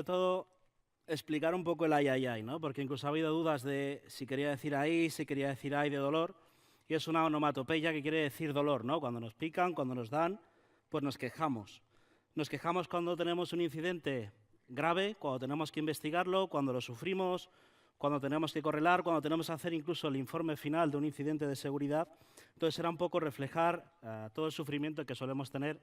sobre todo explicar un poco el ay, ¿no? Porque incluso ha habido dudas de si quería decir ahí, si quería decir ay de dolor, y es una onomatopeya que quiere decir dolor, ¿no? Cuando nos pican, cuando nos dan, pues nos quejamos. Nos quejamos cuando tenemos un incidente grave, cuando tenemos que investigarlo, cuando lo sufrimos, cuando tenemos que correlar, cuando tenemos que hacer incluso el informe final de un incidente de seguridad. Entonces era un poco reflejar todo el sufrimiento que solemos tener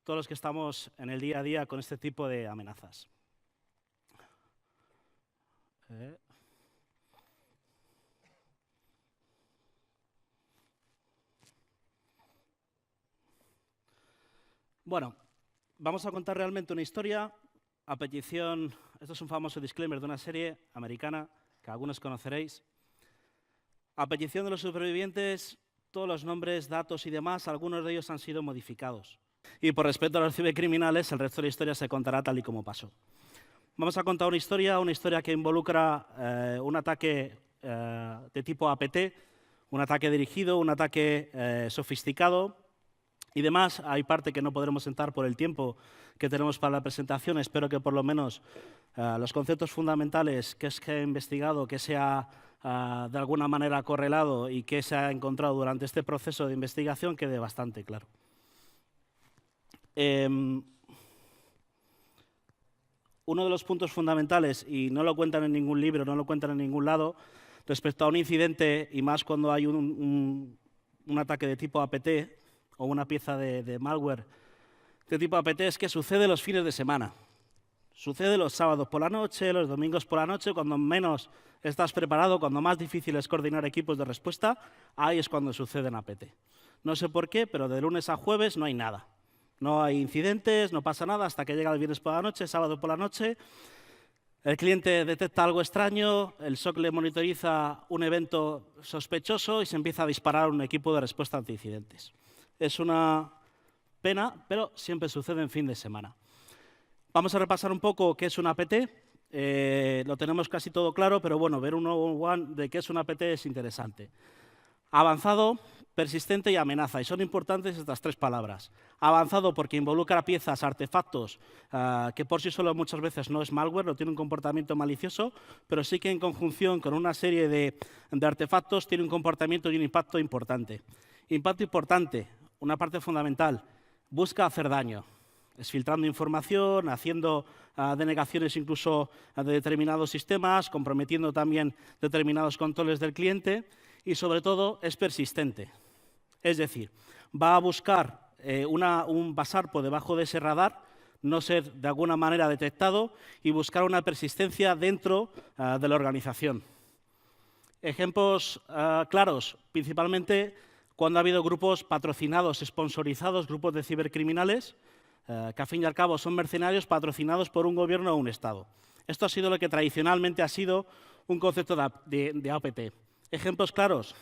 todos los que estamos en el día a día con este tipo de amenazas. Bueno, vamos a contar realmente una historia a petición, esto es un famoso disclaimer de una serie americana que algunos conoceréis. A petición de los supervivientes, todos los nombres, datos y demás, algunos de ellos han sido modificados. Y por respeto a los cibercriminales, el resto de la historia se contará tal y como pasó. Vamos a contar una historia que involucra un ataque de tipo APT, un ataque dirigido, un ataque sofisticado y demás. Hay parte que no podremos entrar por el tiempo que tenemos para la presentación. Espero que por lo menos los conceptos fundamentales que he investigado, que se ha de alguna manera correlado y que se ha encontrado durante este proceso de investigación quede bastante claro. Uno de los puntos fundamentales, y no lo cuentan en ningún libro, no lo cuentan en ningún lado, respecto a un incidente, y más cuando hay un ataque de tipo APT o una pieza de malware de tipo APT, es que sucede los fines de semana. Sucede los sábados por la noche, los domingos por la noche, cuando menos estás preparado, cuando más difícil es coordinar equipos de respuesta, ahí es cuando suceden APT. No sé por qué, pero de lunes a jueves no hay nada. No hay incidentes, no pasa nada hasta que llega el viernes por la noche, sábado por la noche. El cliente detecta algo extraño, el SOC le monitoriza un evento sospechoso y se empieza a disparar un equipo de respuesta ante incidentes. Es una pena, pero siempre sucede en fin de semana. Vamos a repasar un poco qué es un APT. Lo tenemos casi todo claro, pero bueno, ver un one de qué es un APT es interesante. Avanzado, persistente y amenaza, y son importantes estas tres palabras. Avanzado porque involucra piezas, artefactos, que por sí solo muchas veces no es malware, no tiene un comportamiento malicioso, pero sí que en conjunción con una serie de artefactos tiene un comportamiento y un impacto importante. Impacto importante, una parte fundamental, busca hacer daño. Es filtrando información, haciendo denegaciones incluso de determinados sistemas, comprometiendo también determinados controles del cliente y, sobre todo, es persistente. Es decir, va a buscar pasar por debajo de ese radar, no ser de alguna manera detectado y buscar una persistencia dentro de la organización. Ejemplos claros, principalmente cuando ha habido grupos patrocinados, sponsorizados, grupos de cibercriminales, que al fin y al cabo son mercenarios patrocinados por un gobierno o un Estado. Esto ha sido lo que tradicionalmente ha sido un concepto de APT. Ejemplos claros,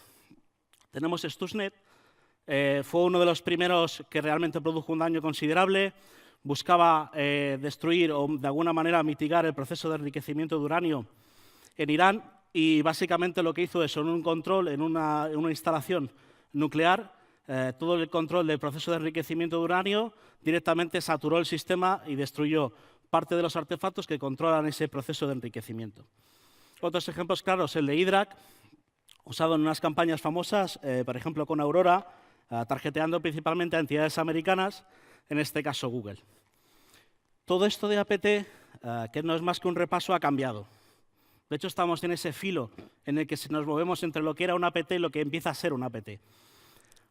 tenemos Stuxnet, fue uno de los primeros que realmente produjo un daño considerable, buscaba destruir o de alguna manera mitigar el proceso de enriquecimiento de uranio en Irán y básicamente lo que hizo es en un control, en una instalación nuclear, todo el control del proceso de enriquecimiento de uranio directamente saturó el sistema y destruyó parte de los artefactos que controlan ese proceso de enriquecimiento. Otros ejemplos claros, el de Hydrack, usado en unas campañas famosas, por ejemplo con Aurora, tarjeteando principalmente a entidades americanas, en este caso Google. Todo esto de APT, que no es más que un repaso, ha cambiado. De hecho, estamos en ese filo en el que nos movemos entre lo que era un APT y lo que empieza a ser un APT.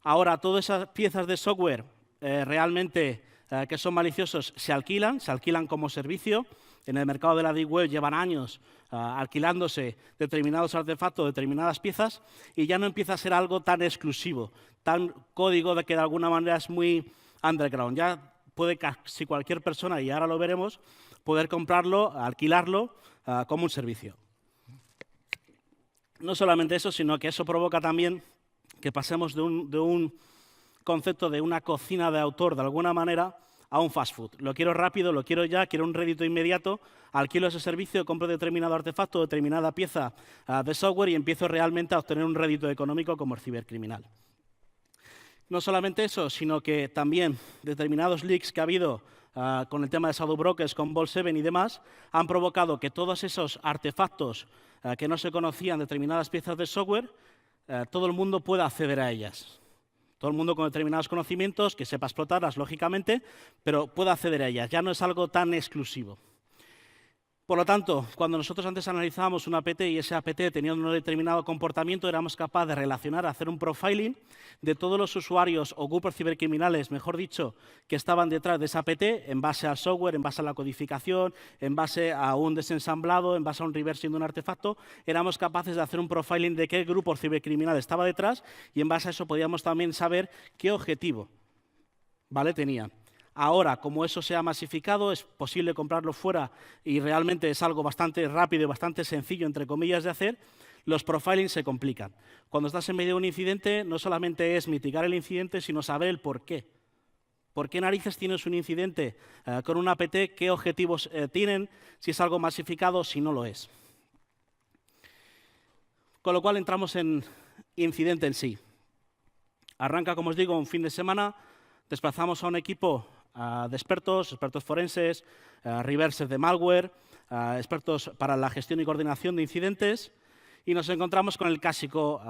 Ahora, todas esas piezas de software realmente que son maliciosos se alquilan como servicio. En el mercado de la Deep Web llevan años alquilándose determinados artefactos, determinadas piezas, y ya no empieza a ser algo tan exclusivo, tan código de que de alguna manera es muy underground. Ya puede casi cualquier persona, y ahora lo veremos, poder comprarlo, alquilarlo como un servicio. No solamente eso, sino que eso provoca también que pasemos de un concepto de una cocina de autor, de alguna manera, a un fast food. Lo quiero rápido, lo quiero ya, quiero un rédito inmediato, alquilo ese servicio, compro determinado artefacto, determinada pieza de software y empiezo realmente a obtener un rédito económico como el cibercriminal. No solamente eso, sino que también determinados leaks que ha habido con el tema de Shadow Brokers, con Vault 7 y demás, han provocado que todos esos artefactos que no se conocían, determinadas piezas de software, todo el mundo pueda acceder a ellas. Todo el mundo con determinados conocimientos, que sepa explotarlas, lógicamente, pero pueda acceder a ellas. Ya no es algo tan exclusivo. Por lo tanto, cuando nosotros antes analizábamos una APT y ese APT tenía un determinado comportamiento, éramos capaces de relacionar, hacer un profiling de todos los usuarios o grupos cibercriminales, mejor dicho, que estaban detrás de esa APT en base al software, en base a la codificación, en base a un desensamblado, en base a un reversing de un artefacto. Éramos capaces de hacer un profiling de qué grupo cibercriminal estaba detrás y en base a eso podíamos también saber qué objetivo, ¿vale?, tenían. Ahora, como eso se ha masificado, es posible comprarlo fuera y realmente es algo bastante rápido y bastante sencillo, entre comillas, de hacer. Los profilings se complican. Cuando estás en medio de un incidente, no solamente es mitigar el incidente, sino saber el por qué. ¿Por qué narices tienes un incidente con una APT? ¿Qué objetivos tienen? Si es algo masificado, si no lo es. Con lo cual entramos en incidente en sí. Arranca, como os digo, un fin de semana. Desplazamos a un equipo de expertos forenses, reversers de malware, expertos para la gestión y coordinación de incidentes, y nos encontramos con el clásico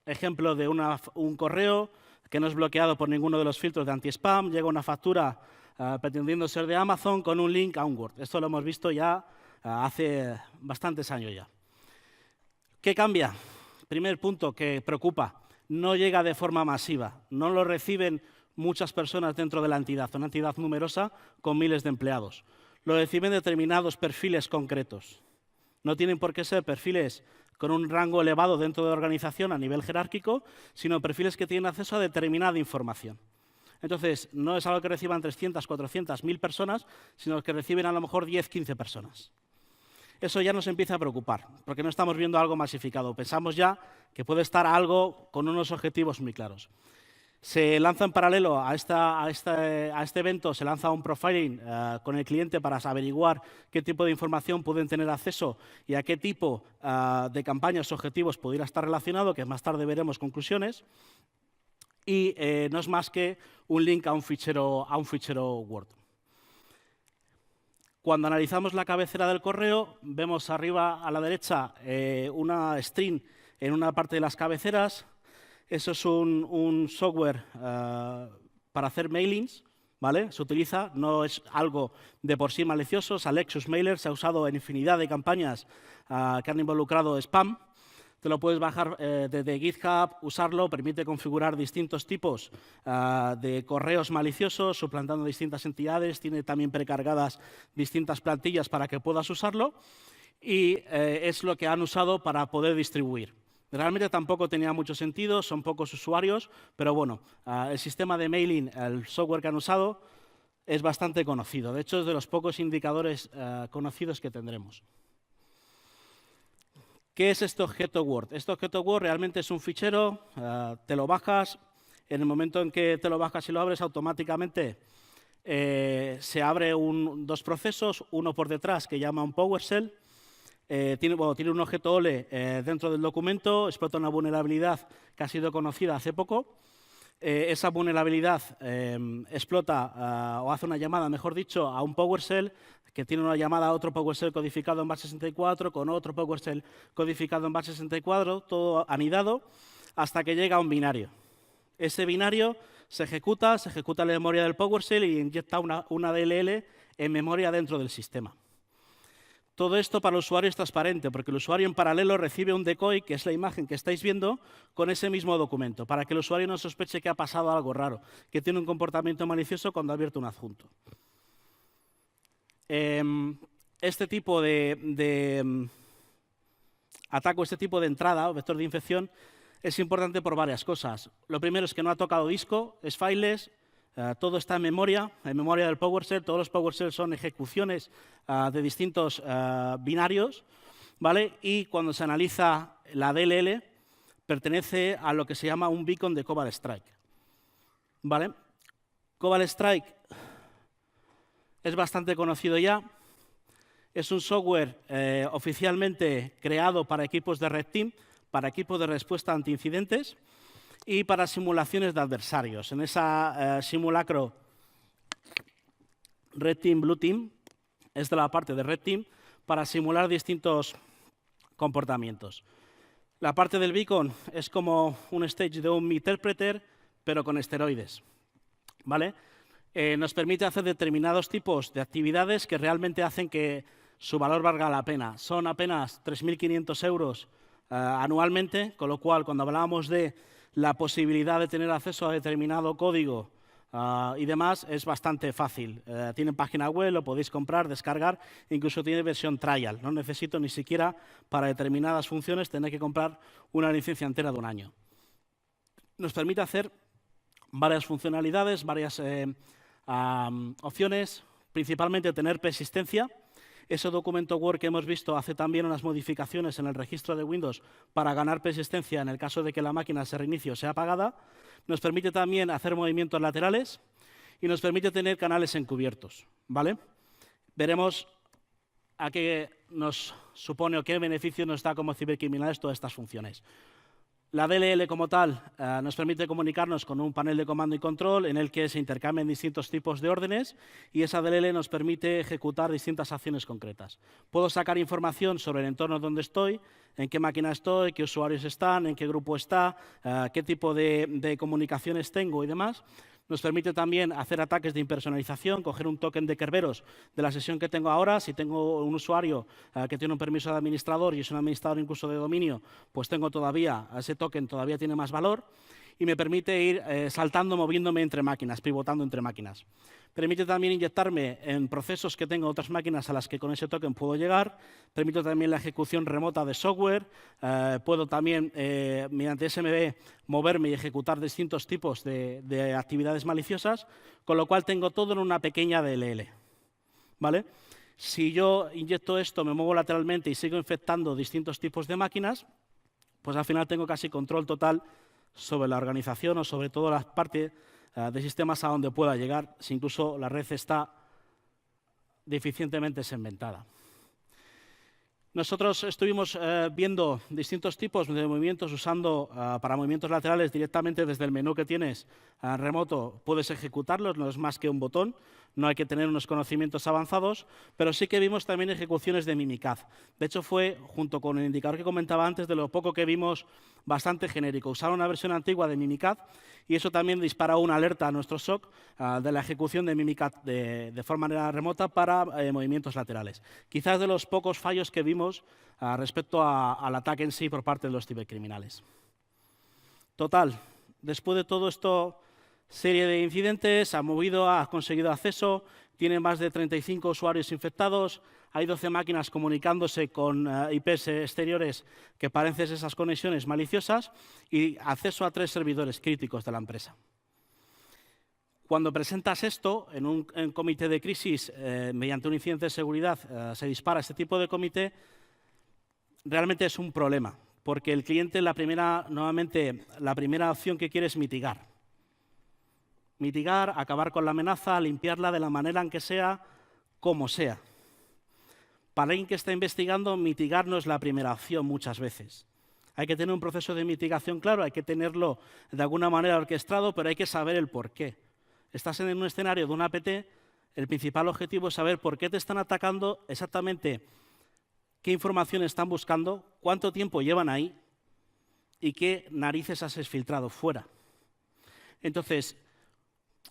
ejemplo de un correo que no es bloqueado por ninguno de los filtros de anti-spam, llega una factura pretendiendo ser de Amazon con un link a un Word. Esto lo hemos visto ya hace bastantes años ya. ¿Qué cambia? Primer punto que preocupa, no llega de forma masiva, no lo reciben muchas personas dentro de la entidad, una entidad numerosa con miles de empleados. Lo reciben determinados perfiles concretos. No tienen por qué ser perfiles con un rango elevado dentro de la organización a nivel jerárquico, sino perfiles que tienen acceso a determinada información. Entonces, no es algo que reciban 300, 400, 1000 personas, sino que reciben a lo mejor 10, 15 personas. Eso ya nos empieza a preocupar, porque no estamos viendo algo masificado. Pensamos ya que puede estar algo con unos objetivos muy claros. Se lanza en paralelo a este evento, se lanza un profiling con el cliente para averiguar qué tipo de información pueden tener acceso y a qué tipo de campañas o objetivos pudiera estar relacionado, que más tarde veremos conclusiones. Y no es más que un link a un fichero Word. Cuando analizamos la cabecera del correo, vemos arriba a la derecha una string en una parte de las cabeceras. Eso es un software para hacer mailings, ¿vale? Se utiliza, no es algo de por sí malicioso. Alexus Mailer se ha usado en infinidad de campañas que han involucrado spam. Te lo puedes bajar desde GitHub, usarlo, permite configurar distintos tipos de correos maliciosos, suplantando distintas entidades, tiene también precargadas distintas plantillas para que puedas usarlo y es lo que han usado para poder distribuir. Realmente tampoco tenía mucho sentido, son pocos usuarios, pero bueno, el sistema de mailing, el software que han usado, es bastante conocido. De hecho, es de los pocos indicadores conocidos que tendremos. ¿Qué es este objeto Word? Este objeto Word realmente es un fichero, te lo bajas, en el momento en que te lo bajas y lo abres, automáticamente se abre dos procesos, uno por detrás que llama un PowerShell. Tiene un objeto OLE dentro del documento, explota una vulnerabilidad que ha sido conocida hace poco. Esa vulnerabilidad explota o hace una llamada, mejor dicho, a un PowerShell que tiene una llamada a otro PowerShell codificado en base 64 con otro PowerShell codificado en base 64, todo anidado, hasta que llega a un binario. Ese binario se ejecuta la memoria del PowerShell y inyecta una DLL en memoria dentro del sistema. Todo esto para el usuario es transparente, porque el usuario en paralelo recibe un decoy, que es la imagen que estáis viendo, con ese mismo documento, para que el usuario no sospeche que ha pasado algo raro, que tiene un comportamiento malicioso cuando ha abierto un adjunto. Este tipo de ataque, este tipo de entrada o vector de infección, es importante por varias cosas. Lo primero es que no ha tocado disco, es fileless. Todo está en memoria del PowerShell. Todos los PowerShell son ejecuciones de distintos binarios, ¿vale? Y cuando se analiza la DLL, pertenece a lo que se llama un beacon de Cobalt Strike, ¿vale? Cobalt Strike es bastante conocido ya. Es un software oficialmente creado para equipos de Red Team, para equipos de respuesta ante incidentes y para simulaciones de adversarios. En esa simulacro Red Team, Blue Team. Es de la parte de Red Team para simular distintos comportamientos. La parte del beacon es como un stage de un interpreter, pero con esteroides, ¿vale? Nos permite hacer determinados tipos de actividades que realmente hacen que su valor valga la pena. Son apenas 3.500 euros anualmente, con lo cual, cuando hablábamos de la posibilidad de tener acceso a determinado código y demás, es bastante fácil. Tienen página web, lo podéis comprar, descargar, incluso tiene versión trial. No necesito ni siquiera para determinadas funciones tener que comprar una licencia entera de un año. Nos permite hacer varias funcionalidades, varias opciones, principalmente tener persistencia. Ese documento Word que hemos visto hace también unas modificaciones en el registro de Windows para ganar persistencia en el caso de que la máquina se reinicie o sea apagada. Nos permite también hacer movimientos laterales y nos permite tener canales encubiertos, ¿vale? Veremos a qué nos supone o qué beneficio nos da como cibercriminales todas estas funciones. La DLL como tal nos permite comunicarnos con un panel de comando y control en el que se intercambian distintos tipos de órdenes y esa DLL nos permite ejecutar distintas acciones concretas. Puedo sacar información sobre el entorno donde estoy, en qué máquina estoy, qué usuarios están, en qué grupo está, qué tipo de comunicaciones tengo y demás. Nos permite también hacer ataques de impersonalización, coger un token de Kerberos de la sesión que tengo ahora. Si tengo un usuario que tiene un permiso de administrador y es un administrador incluso de dominio, pues tengo todavía, ese token todavía tiene más valor. Y me permite ir saltando, moviéndome entre máquinas, pivotando entre máquinas. Permite también inyectarme en procesos que tengo otras máquinas a las que con ese token puedo llegar. Permite también la ejecución remota de software. Puedo también, mediante SMB, moverme y ejecutar distintos tipos de actividades maliciosas, con lo cual tengo todo en una pequeña DLL, ¿vale? Si yo inyecto esto, me muevo lateralmente y sigo infectando distintos tipos de máquinas, pues al final tengo casi control total sobre la organización o sobre todas las partes de sistemas a donde pueda llegar, si incluso la red está deficientemente segmentada. Nosotros estuvimos viendo distintos tipos de movimientos usando para movimientos laterales directamente desde el menú que tienes remoto, puedes ejecutarlos, no es más que un botón, no hay que tener unos conocimientos avanzados, pero sí que vimos también ejecuciones de Mimikatz. De hecho, fue, junto con el indicador que comentaba antes, de lo poco que vimos bastante genérico. Usaron una versión antigua de Mimikatz y eso también disparó una alerta a nuestro SOC de la ejecución de Mimikatz de forma remota para movimientos laterales. Quizás de los pocos fallos que vimos respecto al ataque en sí por parte de los cibercriminales. Total, después de todo esto, serie de incidentes, ha conseguido acceso, tiene más de 35 usuarios infectados, hay 12 máquinas comunicándose con IPs exteriores que parecen esas conexiones maliciosas y acceso a 3 servidores críticos de la empresa. Cuando presentas esto en un comité de crisis, mediante un incidente de seguridad, se dispara este tipo de comité, realmente es un problema, porque el cliente, nuevamente, la primera opción que quiere es mitigar. Mitigar, acabar con la amenaza, limpiarla de la manera en que sea, como sea. Para alguien que está investigando, mitigar no es la primera opción muchas veces. Hay que tener un proceso de mitigación claro, hay que tenerlo de alguna manera orquestado, pero hay que saber el porqué. Estás en un escenario de una APT, el principal objetivo es saber por qué te están atacando, exactamente qué información están buscando, cuánto tiempo llevan ahí y qué narices has exfiltrado fuera. Entonces,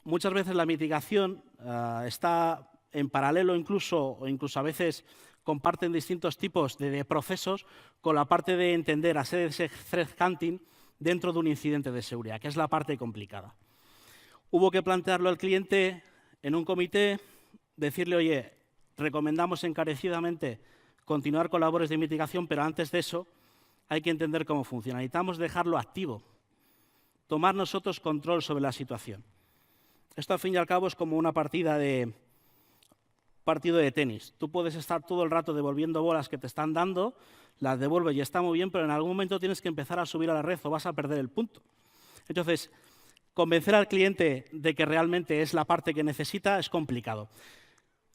muchas veces la mitigación está en paralelo o incluso a veces comparten distintos tipos de procesos con la parte de entender, hacer ese threat hunting dentro de un incidente de seguridad, que es la parte complicada. Hubo que plantearlo al cliente en un comité, decirle, oye, recomendamos encarecidamente continuar con labores de mitigación, pero antes de eso hay que entender cómo funciona. Necesitamos dejarlo activo, tomar nosotros control sobre la situación. Esto, al fin y al cabo, es como una partido de tenis. Tú puedes estar todo el rato devolviendo bolas que te están dando, las devuelves y está muy bien, pero en algún momento tienes que empezar a subir a la red o vas a perder el punto. Entonces, convencer al cliente de que realmente es la parte que necesita es complicado.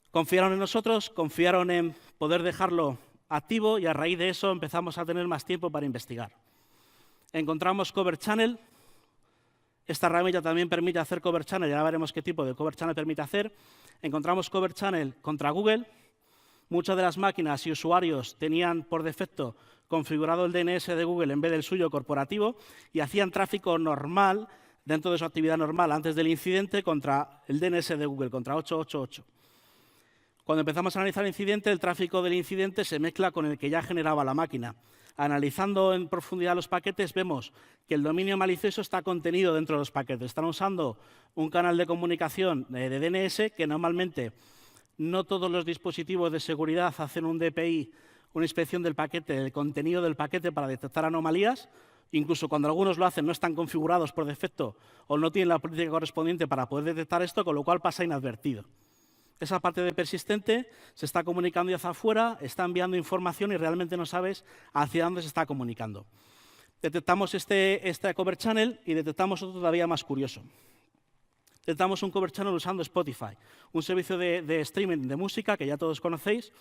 Confiaron en nosotros, confiaron en poder dejarlo activo y a raíz de eso empezamos a tener más tiempo para investigar. Encontramos Cover Channel, Esta herramienta también permite hacer cover channel, ya veremos qué tipo de cover channel permite hacer. Encontramos cover channel contra Google. Muchas de las máquinas y usuarios tenían por defecto configurado el DNS de Google en vez del suyo corporativo y hacían tráfico normal dentro de su actividad normal antes del incidente contra el DNS de Google, contra 888. Cuando empezamos a analizar el incidente, el tráfico del incidente se mezcla con el que ya generaba la máquina. Analizando en profundidad los paquetes, vemos que el dominio malicioso está contenido dentro de los paquetes. Están usando un canal de comunicación de DNS que normalmente no todos los dispositivos de seguridad hacen un DPI, una inspección del paquete, del contenido del paquete para detectar anomalías. Incluso cuando algunos lo hacen no están configurados por defecto o no tienen la política correspondiente para poder detectar esto, con lo cual pasa inadvertido. Esa parte de persistente se está comunicando hacia afuera, está enviando información y realmente no sabes hacia dónde se está comunicando. Detectamos este cover channel y detectamos otro todavía más curioso. Detectamos un cover channel usando Spotify, un servicio de streaming de música que ya todos conocéis.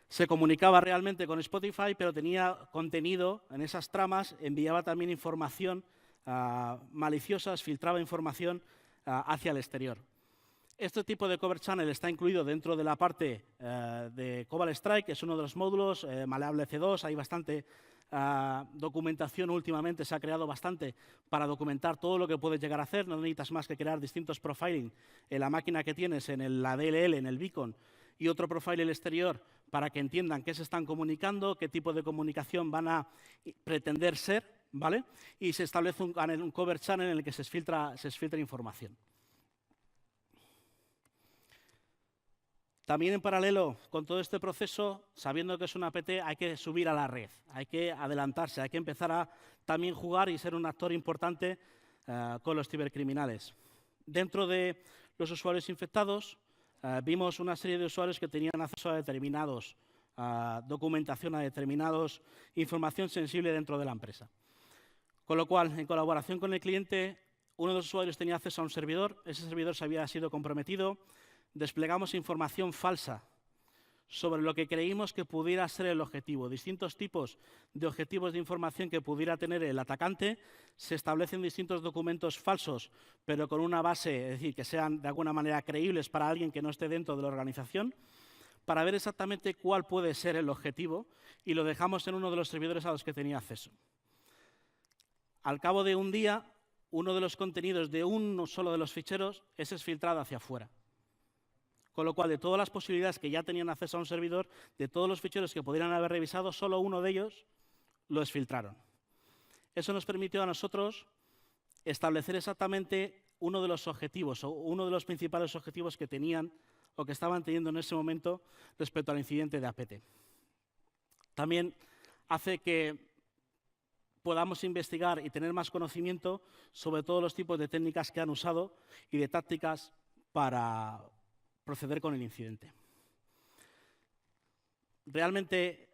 Se comunicaba realmente con Spotify, pero tenía contenido en esas tramas, enviaba también información maliciosa, filtraba información hacia el exterior. Este tipo de cover channel está incluido dentro de la parte de Cobalt Strike, que es uno de los módulos, maleable C2, hay bastante documentación últimamente, se ha creado bastante para documentar todo lo que puedes llegar a hacer, no necesitas más que crear distintos profiling en la máquina que tienes, en la DLL, en el beacon, y otro profile el exterior para que entiendan qué se están comunicando, qué tipo de comunicación van a pretender ser, ¿vale? Y se establece un cover channel en el que se filtra información. También en paralelo con todo este proceso, sabiendo que es una APT, hay que subir a la red, hay que adelantarse, hay que empezar a también jugar y ser un actor importante con los cibercriminales. Dentro de los usuarios infectados, vimos una serie de usuarios que tenían acceso a determinados documentación, a determinados información sensible dentro de la empresa. Con lo cual, en colaboración con el cliente, uno de los usuarios tenía acceso a un servidor, ese servidor se había sido comprometido, desplegamos información falsa sobre lo que creímos que pudiera ser el objetivo. Distintos tipos de objetivos de información que pudiera tener el atacante. Se establecen distintos documentos falsos, pero con una base, es decir, que sean de alguna manera creíbles para alguien que no esté dentro de la organización, para ver exactamente cuál puede ser el objetivo y lo dejamos en uno de los servidores a los que tenía acceso. Al cabo de un día, uno de los contenidos de uno solo de los ficheros es exfiltrado hacia afuera. Con lo cual, de todas las posibilidades que ya tenían acceso a un servidor, de todos los ficheros que pudieran haber revisado, solo uno de ellos lo exfiltraron. Eso nos permitió a nosotros establecer exactamente uno de los objetivos o uno de los principales objetivos que tenían o que estaban teniendo en ese momento respecto al incidente de APT. También hace que podamos investigar y tener más conocimiento sobre todos los tipos de técnicas que han usado y de tácticas para proceder con el incidente. Realmente,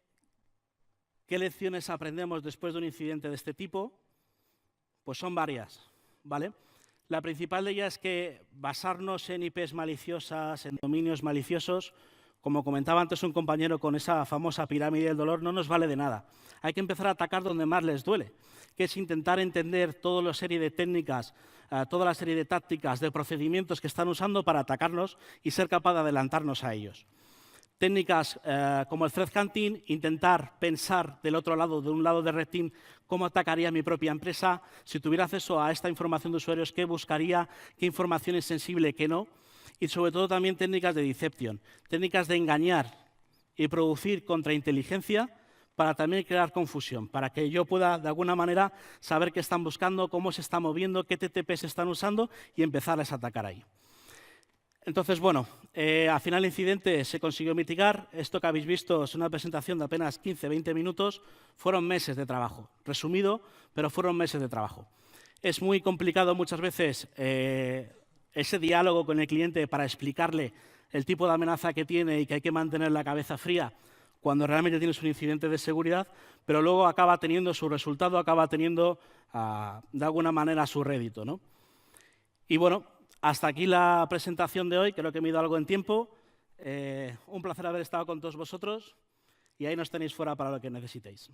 ¿qué lecciones aprendemos después de un incidente de este tipo? Pues son varias, ¿vale? La principal de ellas es que basarnos en IPs maliciosas, en dominios maliciosos, como comentaba antes un compañero con esa famosa pirámide del dolor, no nos vale de nada. Hay que empezar a atacar donde más les duele, que es intentar entender toda la serie de técnicas, toda la serie de tácticas, de procedimientos que están usando para atacarnos y ser capaz de adelantarnos a ellos. Técnicas como el threat hunting, intentar pensar del otro lado, de un lado de Red Team, cómo atacaría mi propia empresa, si tuviera acceso a esta información de usuarios, qué buscaría, qué información es sensible, qué no. Y sobre todo también técnicas de deception, técnicas de engañar y producir contrainteligencia para también crear confusión, para que yo pueda de alguna manera saber qué están buscando, cómo se está moviendo, qué TTPs están usando y empezarles a atacar ahí. Entonces, bueno, al final el incidente se consiguió mitigar. Esto que habéis visto es una presentación de apenas 15-20 minutos. Fueron meses de trabajo. Resumido, pero fueron meses de trabajo. Es muy complicado muchas veces ese diálogo con el cliente para explicarle el tipo de amenaza que tiene y que hay que mantener la cabeza fría cuando realmente tienes un incidente de seguridad, pero luego acaba teniendo su resultado, acaba teniendo de alguna manera su rédito, ¿no? Y bueno, hasta aquí la presentación de hoy, creo que me he ido algo en tiempo. Un placer haber estado con todos vosotros y ahí nos tenéis fuera para lo que necesitéis.